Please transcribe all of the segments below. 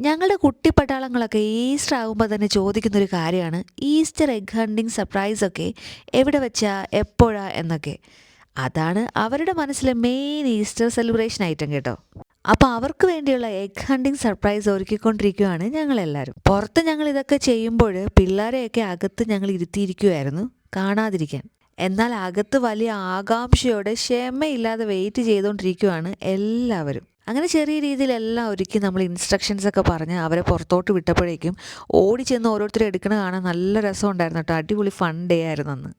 ഞങ്ങളുടെ കുട്ടി പട്ടാളങ്ങളൊക്കെ ഈസ്റ്റർ ആകുമ്പോൾ തന്നെ ചോദിക്കുന്നൊരു കാര്യമാണ് ഈസ്റ്റർ എഗ് ഹണ്ടിങ് സർപ്രൈസൊക്കെ എവിടെ വെച്ചാ എപ്പോഴാ എന്നൊക്കെ. അതാണ് അവരുടെ മനസ്സിലെ മെയിൻ ഈസ്റ്റർ സെലിബ്രേഷൻ ഐറ്റം കേട്ടോ. അപ്പോൾ അവർക്ക് വേണ്ടിയുള്ള എഗ് ഹണ്ടിങ് സർപ്രൈസ് ഒരുക്കിക്കൊണ്ടിരിക്കുകയാണ് ഞങ്ങളെല്ലാവരും. പുറത്ത് ഞങ്ങൾ ഇതൊക്കെ ചെയ്യുമ്പോൾ പിള്ളേരെയൊക്കെ അകത്ത് ഞങ്ങൾ ഇരുത്തിയിരിക്കുമായിരുന്നു കാണാതിരിക്കാൻ. എന്നാൽ അകത്ത് വലിയ ആകാംക്ഷയോടെ ക്ഷമയില്ലാതെ വെയിറ്റ് ചെയ്തുകൊണ്ടിരിക്കുകയാണ് എല്ലാവരും. അങ്ങനെ ചെറിയ രീതിയിലെല്ലാം ഒരുക്കി നമ്മൾ ഇൻസ്ട്രക്ഷൻസ് ഒക്കെ പറഞ്ഞ് അവരെ പുറത്തോട്ട് വിട്ടപ്പോഴേക്കും ഓടി ചെന്ന് ഓരോരുത്തരും എടുക്കണ കാണാൻ നല്ല രസം ഉണ്ടായിരുന്നു കേട്ടോ. അടിപൊളി ഫൺ ഡേ ആയിരുന്നു അന്ന്.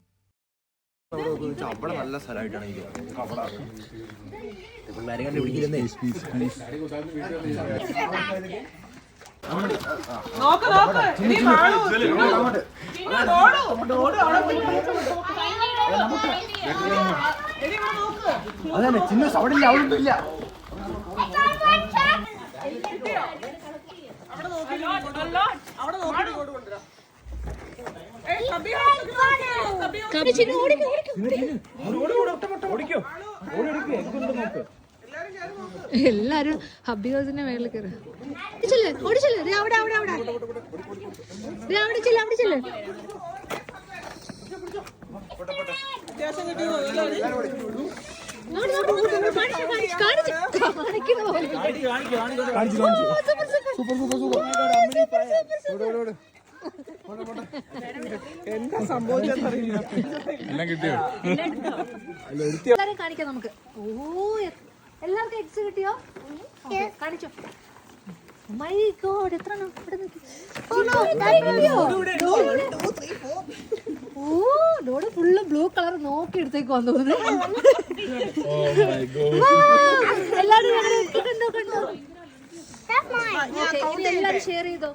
അതന്നെ ചിന്ന സൗണ്ടില്ല അവളില്ല. എല്ലാരും ഹബ്ബി ഹൗസിന്റെ മേളിൽ കയറി എന്താ സംഭവിച്ചറിയില്ല. കാണിക്കാം നമുക്ക്. ഓ എല്ലാവർക്കും എക്സ് കിട്ടിയോ? കാണിച്ചോ. മൈ ഗോഡ്, എത്ര ഡോഡ് ഫുള്ള് ബ്ലൂ കളർ നോക്കി എടുത്തേക്ക് വന്നു. എല്ലാരും എല്ലാരും ഷെയർ ചെയ്തോ.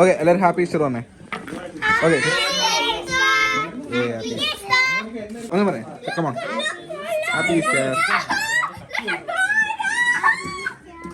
ഓക്കെ, എല്ലാവരും ഹാപ്പി ഈസ്റ്റർ പറഞ്ഞേ. ഓക്കെ, ഒന്ന് പറയാം. Happy Easter.